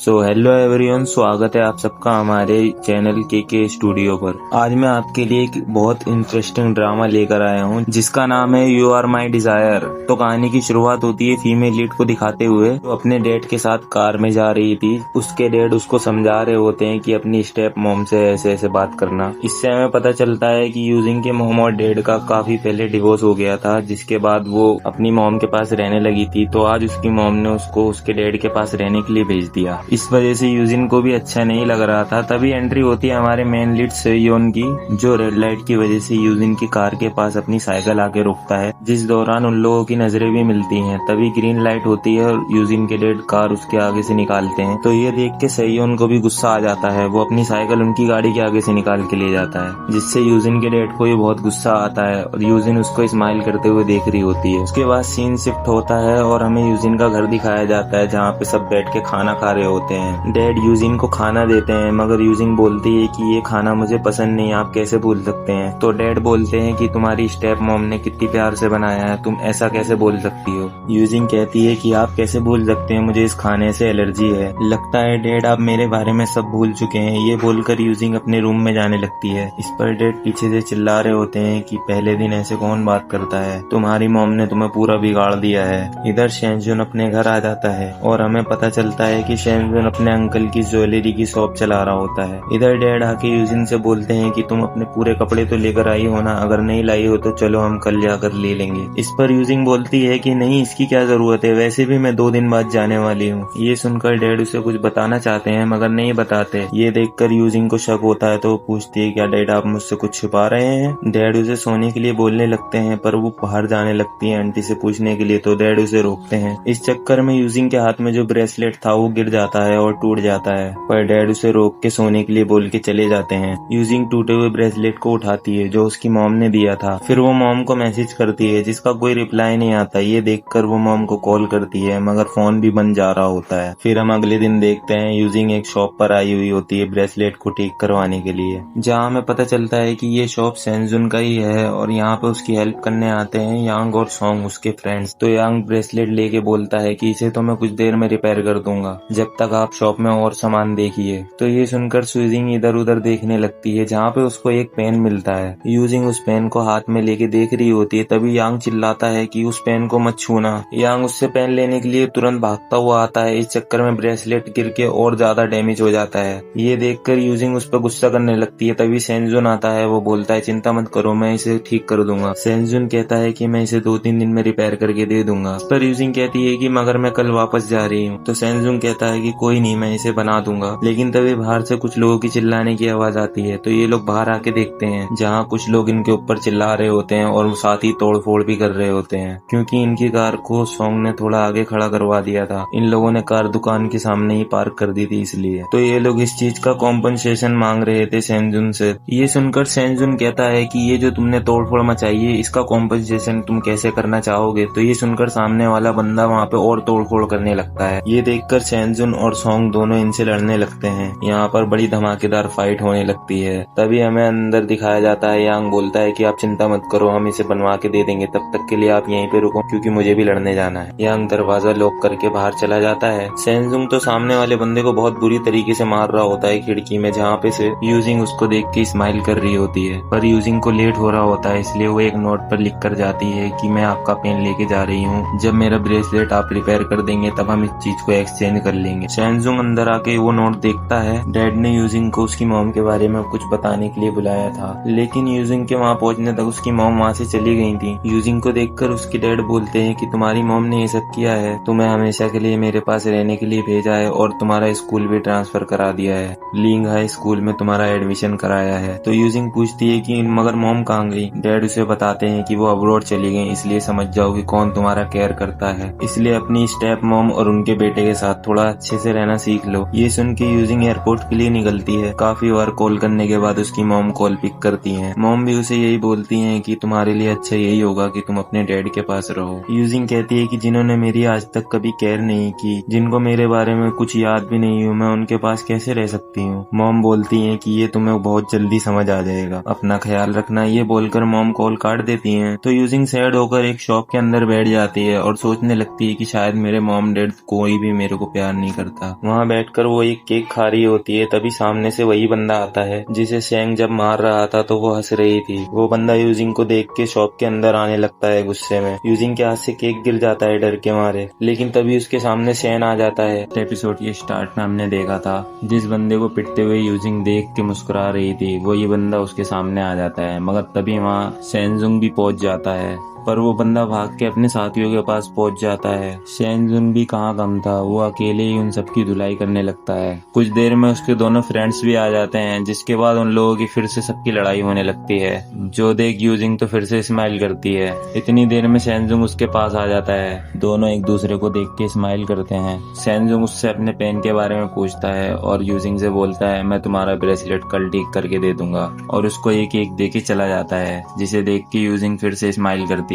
Hello everyone, स्वागत है आप सबका हमारे चैनल के स्टूडियो पर। आज मैं आपके लिए एक बहुत इंटरेस्टिंग ड्रामा लेकर आया हूं जिसका नाम है यू आर माई डिजायर। तो कहानी की शुरुआत होती है फीमेल लीड को दिखाते हुए, जो अपने डैड के साथ कार में जा रही थी। उसके डैड उसको समझा रहे होते हैं कि अपनी स्टेप मॉम से ऐसे ऐसे बात करना। इससे हमें पता चलता है कि यूजिंग के मॉम और डैड का काफी पहले डिवोर्स हो गया था, जिसके बाद वो अपनी मॉम के पास रहने लगी थी। तो आज उसकी मॉम ने उसको उसके डैड के पास रहने के लिए भेज दिया। इस वजह से यूजिन को भी अच्छा नहीं लग रहा था। तभी एंट्री होती है हमारे मेन लीड सेयोन की, जो रेड लाइट की वजह से यूजिन की कार के पास अपनी साइकिल आके रुकता है, जिस दौरान उन लोगों की नजरें भी मिलती हैं। तभी ग्रीन लाइट होती है और यूजिन के डैड कार उसके आगे से निकालते हैं। तो ये देख के सेयोन को भी गुस्सा आ जाता है। वो अपनी साइकिल उनकी गाड़ी के आगे से निकाल के ले जाता है, जिससे यूजिन के डैड को भी बहुत गुस्सा आता है और यूजिन उसको स्माइल करते हुए देख रही होती है। उसके बाद सीन शिफ्ट होता है और हमें यूजिन का घर दिखाया जाता है, जहाँ पे सब बैठ के खाना खा रहे होते हैं। डैड यूजिन को खाना देते हैं, मगर यूजिन बोलती है कि ये खाना मुझे पसंद नहीं, आप कैसे भूल सकते हैं। तो डैड बोलते हैं कि तुम्हारी स्टेप मॉम ने कितनी प्यार से बनाया है, तुम ऐसा कैसे बोल सकती हो। यूजिन कहती है कि आप कैसे भूल सकते हैं, मुझे इस खाने से एलर्जी है। लगता है डैड आप मेरे बारे में सब भूल चुके हैं। ये बोलकर यूजिन अपने रूम में जाने लगती है। इस पर डैड पीछे से चिल्ला रहे होते हैं कि पहले दिन ऐसे कौन बात करता है, तुम्हारी मॉम ने तुम्हें पूरा बिगाड़ दिया है। इधर शेंजुन अपने घर आ जाता है और हमें पता चलता है कि शेंजुन अपने अंकल की ज्वेलरी की शॉप चला रहा होता है। इधर डैड आके यूजिन से बोलते हैं कि तुम अपने पूरे कपड़े तो लेकर आई हो ना, अगर नहीं लाई हो तो चलो हम कल जाकर ले लेंगे। इस पर यूजिन बोलती है कि नहीं, इसकी क्या जरूरत है, वैसे भी मैं 2 दिन बाद जाने वाली हूँ। ये सुनकर डैड उसे कुछ बताना चाहते हैं मगर नहीं बताते। ये देखकर यूजिन को शक होता है तो वो पूछती है क्या डैड आप मुझसे कुछ छुपा रहे हैं। डैड उसे सोने के लिए बोलने लगते हैं पर वो बाहर जाने लगती है आंटी से पूछने के लिए, तो डैड उसे रोकते हैं। इस चक्कर में यूजिन के हाथ में जो ब्रेसलेट था वो गिर जाता है और टूट जाता है, पर डैड उसे रोक के सोने के लिए बोल के चले जाते हैं। यूजिन टूटे हुए ब्रेसलेट को उठाती है जो उसकी मॉम ने दिया था। फिर वो मॉम को मैसेज करती है जिसका कोई रिप्लाई नहीं आता। ये देखकर वो मॉम को कॉल करती है मगर फोन भी बंद जा रहा होता है। फिर हम अगले दिन देखते हैं यूजिन एक शॉप पर आई हुई होती है ब्रेसलेट को ठीक करवाने के लिए, जहाँ हमें पता चलता है कि ये शॉप सेंजुन का ही है और यहाँ पे उसकी हेल्प करने आते हैं यांग और सॉन्ग उसके फ्रेंड्स। तो यांग ब्रेसलेट लेके बोलता है कि इसे तो मैं कुछ देर में रिपेयर कर दूंगा, जब तक आप शॉप में और सामान देखिए। तो ये सुनकर सुजिंग इधर उधर देखने लगती है, जहाँ पे उसको एक पेन मिलता है। यूजिंग उस पेन को हाथ में लेके देख रही होती है। तभी यांग चिल्लाता है कि उस पेन को मत छूना। यांग उससे पेन लेने के लिए तुरंत भागता हुआ आता है। इस चक्कर में ब्रेसलेट गिर के और ज्यादा डैमेज हो जाता है। ये देखकर यूजिंग उस पर गुस्सा करने लगती है। तभी सेंजुन आता है, वो बोलता है चिंता मत करो, मैं इसे ठीक कर दूंगा। सेंजुन कहता है कि मैं इसे 2-3 दिन में रिपेयर करके दे दूंगा। इस पर यूजिंग कहती है कि मगर मैं कल वापस जा रही हूँ। तो सेंजुन कहता है कि कोई नहीं, मैं इसे बना दूंगा। लेकिन तभी बाहर से कुछ लोगों की चिल्लाने की आवाज आती है। तो ये लोग बाहर आके देखते हैं, जहाँ कुछ लोग इनके ऊपर चिल्ला रहे होते हैं और साथ ही तोड़फोड़ भी कर रहे होते हैं, क्योंकि इनकी कार को सॉन्ग ने थोड़ा आगे खड़ा करवा दिया था। इन लोगों ने कार दुकान के सामने ही पार्क कर दी थी इसलिए। तो ये लोग इस चीज का कॉम्पनसेशन मांग रहे थे सेंजुन से। ये सुनकर सेंजुन कहता है कि ये जो तुमने तोड़फोड़ मचाई है इसका कॉम्पनसेशन तुम कैसे करना चाहोगे। तो ये सुनकर सामने वाला बंदा वहाँ पे और तोड़फोड़ करने लगता है। ये देखकर सेंजुन और सॉन्ग दोनों इनसे लड़ने लगते हैं। यहाँ पर बड़ी धमाकेदार फाइट होने लगती है। तभी हमें अंदर दिखाया जाता है। यांग बोलता है कि आप चिंता मत करो, हम इसे बनवा के दे देंगे, तब तक के लिए आप यहीं पे रुको क्योंकि मुझे भी लड़ने जाना है। यांग दरवाजा लॉक करके बाहर चला जाता है। सेंजुंग तो सामने वाले बंदे को बहुत बुरी तरीके से मार रहा होता है खिड़की में, जहाँ पे से यूजिंग उसको देख के स्माइल कर रही होती है। पर यूजिंग को लेट हो रहा होता है, इसलिए वो एक नोट पर लिख कर जाती है कि मैं आपका पेन लेके जा रही हूँ, जब मेरा ब्रेसलेट आप रिपेयर कर देंगे तब हम इस चीज को एक्सचेंज कर लेंगे। सेंजुंग अंदर आके वो नोट देखता है। डैड ने यूजिंग को उसकी मॉम के बारे में कुछ बताने के लिए बुलाया था, लेकिन यूजिंग के वहाँ पहुँचने तक उसकी मॉम वहाँ से चली गई थी। यूजिंग को देखकर उसके डैड बोलते हैं कि तुम्हारी मॉम ने ये सब किया है, तुम्हें हमेशा के लिए मेरे पास रहने के लिए भेजा है और तुम्हारा स्कूल भी ट्रांसफर करा दिया है, लिंग हाई स्कूल में तुम्हारा एडमिशन कराया है। तो यूजिंग पूछती है कि मगर मॉम कहाँ गई। डैड उसे बताते हैं कि वो अब्रॉड चली गई, इसलिए समझ जाओ कि कौन तुम्हारा केयर करता है, इसलिए अपनी स्टेप मॉम और उनके बेटे के साथ थोड़ा अच्छे से रहना सीख लो। ये सुन के यूजिंग एयरपोर्ट के लिए निकलती है। काफी बार कॉल करने के बाद उसकी मॉम कॉल पिक करती है। मॉम भी उसे यही बोलती है कि तुम्हारे लिए अच्छा यही होगा कि तुम अपने डैड के पास रहो। यूजिंग कहती है कि जिन्होंने मेरी आज तक कभी केयर नहीं की, जिनको मेरे बारे में कुछ याद भी नहीं हो, मैं उनके पास कैसे रह सकती हूँ। मॉम बोलती है कि ये तुम्हें बहुत जल्दी समझ आ जाएगा, अपना ख्याल रखना। ये बोलकर मॉम कॉल काट देती है। तो यूजिंग सैड होकर एक शॉप के अंदर बैठ जाती है और सोचने लगती है कि शायद मेरे मॉम डैड कोई भी मेरे को प्यार नहीं करता। था। वहाँ बैठकर वो एक केक खा रही होती है, तभी सामने से वही बंदा आता है जिसे शेंग जब मार रहा था तो वो हंस रही थी। वो बंदा यूजिंग को देख के शॉप के अंदर आने लगता है गुस्से में। यूजिंग के हाथ से केक गिर जाता है डर के मारे, लेकिन तभी उसके सामने शेन आ जाता है। एपिसोड के स्टार्ट में हमने देखा था जिस बंदे को पिटते हुए यूजिंग देख के मुस्कुरा रही थी, वो ये बंदा उसके सामने आ जाता है, मगर तभी वहाँ शेनजुंग भी पहुंच जाता है। पर वो बंदा भाग के अपने साथियों के पास पहुंच जाता है। शेनजुन भी कहाँ कम था, वो अकेले ही उन सबकी धुलाई करने लगता है। कुछ देर में उसके दोनों फ्रेंड्स भी आ जाते हैं, जिसके बाद उन लोगों की फिर से सबकी लड़ाई होने लगती है। जो देख यूजिंग तो फिर से स्माइल करती है। इतनी देर में शेनजुंग उसके पास आ जाता है। दोनों एक दूसरे को देख के स्माइल करते हैं। शेनजुंग उससे अपने पेन के बारे में पूछता है और यूजिंग से बोलता है मैं तुम्हारा ब्रेसलेट कल ठीक करके दे दूंगा, और उसको एक केक दे के चला जाता है, जिसे देख के यूजिंग फिर से स्माइल करती है।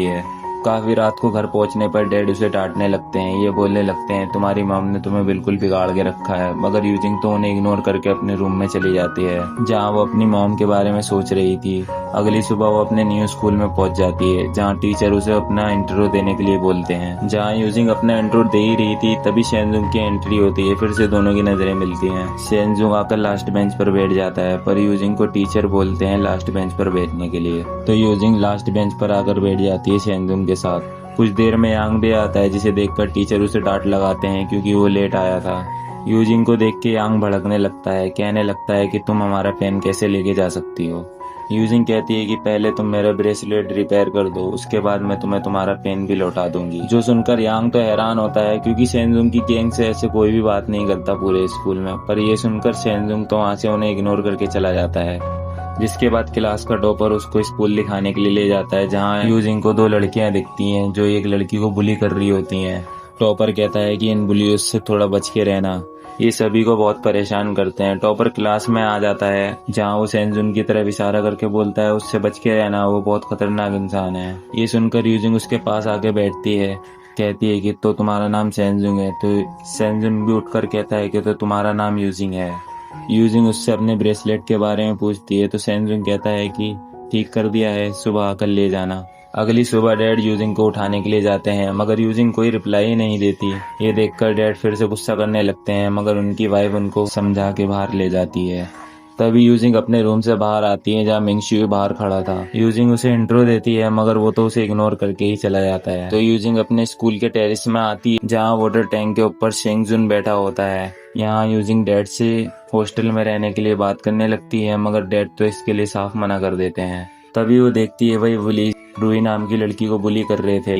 काफी रात को घर पहुंचने पर डैड उसे डांटने लगते हैं। ये बोलने लगते हैं तुम्हारी मॉम ने तुम्हें बिल्कुल बिगाड़ के रखा है, मगर यूजिंग तो उन्हें इग्नोर करके अपने रूम में चली जाती है, जहां वो अपनी मॉम के बारे में सोच रही थी। अगली सुबह वो अपने न्यू स्कूल में पहुंच जाती है, जहाँ टीचर उसे अपना इंट्रो देने के लिए बोलते हैं। जहाँ यूजिंग अपना इंट्रो दे ही रही थी, तभी शेनजुंग की एंट्री होती है। फिर से दोनों की नजरें मिलती हैं। शेनजुंग आकर लास्ट बेंच पर बैठ जाता है, पर यूजिंग को टीचर बोलते हैं लास्ट बेंच पर बैठने के लिए, तो यूजिंग लास्ट बेंच पर आकर बैठ जाती है शेनजुंग के साथ। कुछ देर में यांग भी आता है, जिसे देखकर टीचर उसे डांट लगाते हैं क्योंकि वो लेट आया था। यूजिंग को देख के यांग भड़कने लगता है, कहने लगता है कि तुम हमारा पेन कैसे लेके जा सकती हो। यूजिंग कहती है कि पहले तुम मेरा ब्रेसलेट रिपेयर कर दो, उसके बाद मैं तुम्हें तुम्हारा पेन भी लौटा दूंगी। जो सुनकर यांग तो हैरान होता है, क्योंकि शेनजुंग की गैंग से ऐसे कोई भी बात नहीं करता पूरे स्कूल में। पर ये सुनकर शेनजुंग तो वहाँ से उन्हें इग्नोर करके चला जाता है। जिसके बाद क्लास का टॉपर उसको स्कूल दिखाने के लिए ले जाता है, जहाँ यूजिंग को दो लड़कियां दिखती हैं जो एक लड़की को बुली कर रही होती हैं। टॉपर कहता है कि इन बुलियों से थोड़ा बच के रहना, ये सभी को बहुत परेशान करते हैं। टॉपर क्लास में आ जाता है, जहाँ वो शेनजुन की तरफ इशारा करके बोलता है उससे बच के रहना, वो बहुत खतरनाक इंसान है। ये सुनकर यूजिंग उसके पास आके बैठती है, कहती है कि तो तुम्हारा नाम शेनजुन है, तो शेनजुन भी उठकर कहता है कि तो तुम्हारा नाम यूजिंग है। यूजिंग उससे अपने ब्रेसलेट के बारे में पूछती है, तो शेनजुन कहता है कि ठीक कर दिया है, सुबह आकर ले जाना। अगली सुबह डैड यूजिंग को उठाने के लिए जाते हैं, मगर यूजिंग कोई रिप्लाई ही नहीं देती। ये देखकर डैड फिर से गुस्सा करने लगते हैं, मगर उनकी वाइफ उनको समझा के बाहर ले जाती है। तभी यूजिंग अपने रूम से बाहर आती है, जहाँ मिंगशू बाहर खड़ा था। यूजिंग उसे इंट्रो देती है, मगर वो तो उसे इग्नोर करके ही चला जाता है। तो यूजिंग अपने स्कूल के टेरेस में आती है, जहाँ वाटर टैंक के ऊपर शेंगजुन बैठा होता है। यहाँ यूजिंग डैड से हॉस्टल में रहने के लिए बात करने लगती है, मगर डैड तो इसके लिए साफ मना कर देते हैं। तभी वो देखती है वही बुली रूही नाम की लड़की को बुली कर रहे थे।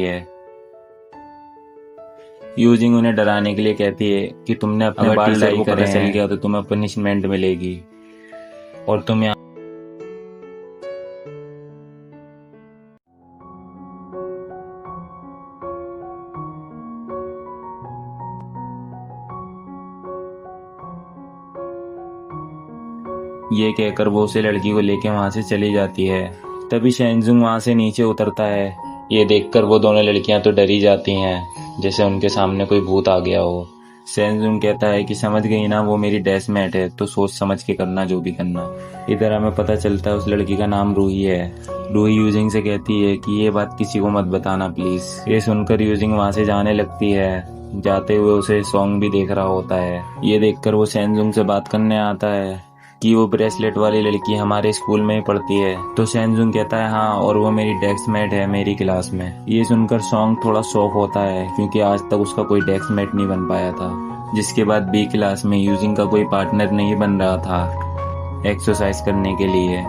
यूजिंग उन्हें डराने के लिए कहती है कि तुमने अपने बाल टीचर को पता चल गया तो तुम्हें पनिशमेंट मिलेगी, और तुम यहाँ ये कहकर वो उसे लड़की को लेके वहाँ से चली जाती है। तभी शेनजुंग वहाँ से नीचे उतरता है। ये देखकर वो दोनों लड़कियां तो डरी जाती हैं, जैसे उनके सामने कोई भूत आ गया हो। शेनजुंग कहता है कि समझ गई ना, वो मेरी डेस्कमेट है, तो सोच समझ के करना जो भी करना। इधर हमें पता चलता है उस लड़की का नाम रूही है। रूही यूजिंग से कहती है कि ये बात किसी को मत बताना प्लीज। ये सुनकर यूजिंग वहाँ से जाने लगती है। जाते हुए उसे सॉन्ग भी देख रहा होता है। ये देखकर वो शेनजुंग से बात करने आता है कि वो ब्रेसलेट वाली लड़की हमारे स्कूल में ही पढ़ती है। तो शेनजुंग कहता है हाँ, और वो मेरी डेस्कमेट है मेरी क्लास में। ये सुनकर सॉन्ग थोड़ा शॉक होता है, क्योंकि आज तक उसका कोई डेस्कमेट नहीं बन पाया था। जिसके बाद बी क्लास में यूजिंग का कोई पार्टनर नहीं बन रहा था एक्सरसाइज करने के लिए,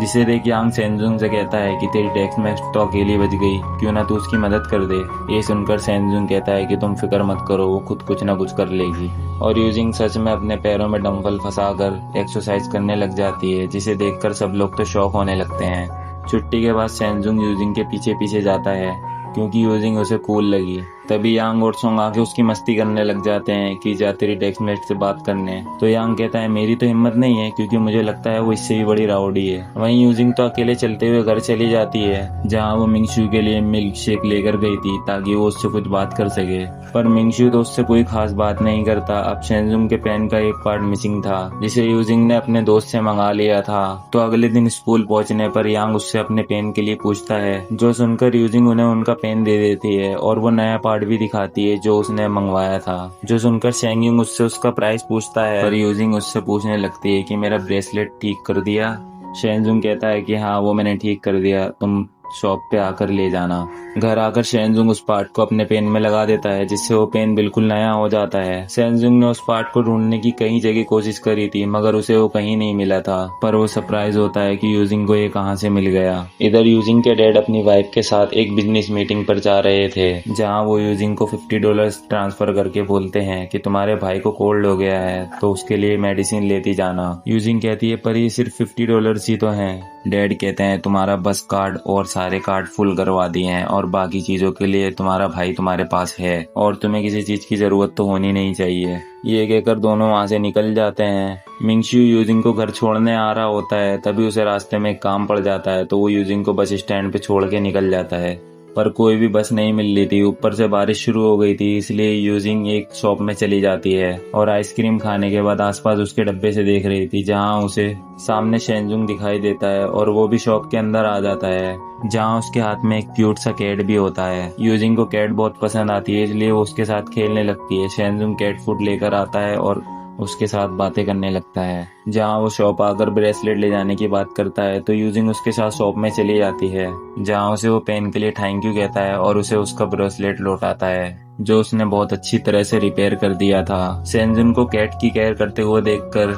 जिसे देख यांग शेनजुंग से कहता है कि तेरी डेस्कमेट तो अकेली बच गई, क्यों ना तू उसकी मदद कर दे। ये सुनकर शेनजुंग कहता है कि तुम फिक्र मत करो, वो खुद कुछ ना कुछ कर लेगी। और यूजिंग सच में अपने पैरों में डंबल फंसाकर एक्सरसाइज करने लग जाती है, जिसे देखकर सब लोग तो शॉक होने लगते हैं। छुट्टी के बाद शेनजुंग यूजिंग के पीछे पीछे जाता है, क्योंकि यूजिंग उसे कूल लगी। तभी यांग और सोंग आके उसकी मस्ती करने लग जाते हैं कि जा तेरी डेस्कमेट से बात करने। तो यांग कहता है मेरी तो हिम्मत नहीं है, क्योंकि मुझे लगता है वो इससे भी बड़ी राउडी है। वहीं यूजिंग तो अकेले चलते हुए घर चली जाती है, जहाँ वो मिंगशू के लिए मिल्क शेक लेकर गई थी ताकि वो उससे कुछ बात कर सके। पर मिंगशू तो उससे कोई खास बात नहीं करता। अब शेनजुंग के पेन का एक पार्ट मिसिंग था, जिसे यूजिंग ने अपने दोस्त से मंगा लिया था। तो अगले दिन स्कूल पहुंचने पर यांग उससे अपने पेन के लिए पूछता है, जो सुनकर यूजिंग उन्हें उनका पेन दे देती है और वो नया पार्ट कार्ड भी दिखाती है जो उसने मंगवाया था, जो सुनकर शेंगयुंग उससे उसका प्राइस पूछता है, पर यूजिंग उससे पूछने लगती है कि मेरा ब्रेसलेट ठीक कर दिया। शेंजुंग कहता है कि हाँ वो मैंने ठीक कर दिया, तुम शॉप पे आकर ले जाना। घर आकर शेंजुंग उस पार्ट को अपने पेन में लगा देता है, जिससे वो पेन बिल्कुल नया हो जाता है। शेंजुंग ने उस पार्ट को ढूंढने की कई जगह कोशिश करी थी, मगर उसे वो कहीं नहीं मिला था। पर वो सरप्राइज होता है कि यूजिंग को ये कहां से मिल गया। इधर यूजिंग के डैड अपनी वाइफ के साथ एक बिजनेस मीटिंग पर जा रहे थे, जहाँ वो यूजिंग को $50 ट्रांसफर करके बोलते हैं कि तुम्हारे भाई को कोल्ड हो गया है तो उसके लिए मेडिसिन लेती जाना। यूजिंग कहती है पर ये सिर्फ $50 ही तो हैं। डैड कहते हैं तुम्हारा बस कार्ड और सारे कार्ड फुल करवा दिए हैं और बाकी चीजों के लिए तुम्हारा भाई तुम्हारे पास है और तुम्हें किसी चीज की जरूरत तो होनी नहीं चाहिए। ये कहकर दोनों वहाँ से निकल जाते हैं। मिंगशू यूजिंग को घर छोड़ने आ रहा होता है, तभी उसे रास्ते में एक काम पड़ जाता है तो वो यूजिंग को बस स्टैंड पे छोड़ के निकल जाता है, पर कोई भी बस नहीं मिल रही थी। ऊपर से बारिश शुरू हो गई थी, इसलिए यूजिंग एक शॉप में चली जाती है और आइसक्रीम खाने के बाद आसपास उसके डब्बे से देख रही थी, जहां उसे सामने शेंजुंग दिखाई देता है और वो भी शॉप के अंदर आ जाता है, जहां उसके हाथ में एक क्यूट सा कैट भी होता है। यूजिंग को कैट बहुत पसंद आती है, इसलिए वो उसके साथ खेलने लगती है। शेंजुंग कैट फूड लेकर आता है और उसके साथ बातें करने लगता है। जहाँ वो शॉप आकर ब्रेसलेट ले जाने की बात करता है तो यूजिंग उसके साथ शॉप में चली जाती है, जहाँ उसे वो पेन के लिए थैंक यू कहता है और उसे उसका ब्रेसलेट लौटाता है जो उसने बहुत अच्छी तरह से रिपेयर कर दिया था। शेंजुंग को कैट की केयर करते हुए देखकर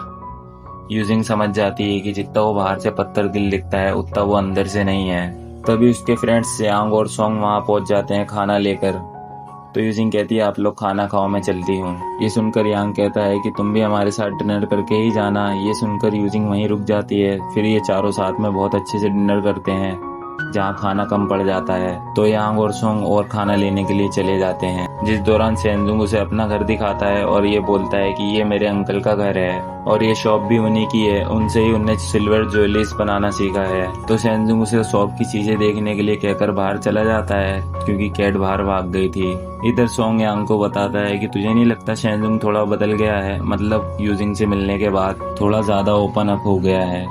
यूजिंग समझ जाती है कि जितना वो बाहर से पत्थर दिल दिखता है उतना वो अंदर से नहीं है। तभी उसके फ्रेंड्स यांग और सोंग वहाँ पहुंच जाते हैं खाना लेकर, तो यूजिंग कहती है आप लोग खाना खाओ, मैं चलती हूँ। ये सुनकर यांग कहता है कि तुम भी हमारे साथ डिनर करके ही जाना। ये सुनकर यूजिंग वहीं रुक जाती है। फिर ये चारों साथ में बहुत अच्छे से डिनर करते हैं, जहाँ खाना कम पड़ जाता है, तो यांग और सोंग और खाना लेने के लिए चले जाते हैं, जिस दौरान शेंजुंग उसे अपना घर दिखाता है और ये बोलता है कि ये मेरे अंकल का घर है और ये शॉप भी उन्हीं की है, उनसे ही उन्हें सिल्वर ज्वेलरीज बनाना सीखा है। तो शेंजुंग उसे शॉप की चीजें देखने के लिए कहकर बाहर चला जाता है, क्योंकि कैट बाहर भाग गई थी। इधर सोंग यांग को बताता है कि तुझे नहीं लगता शेंजुंग थोड़ा बदल गया है, मतलब यूजिंग से मिलने के बाद थोड़ा ज्यादा ओपन अप हो गया है।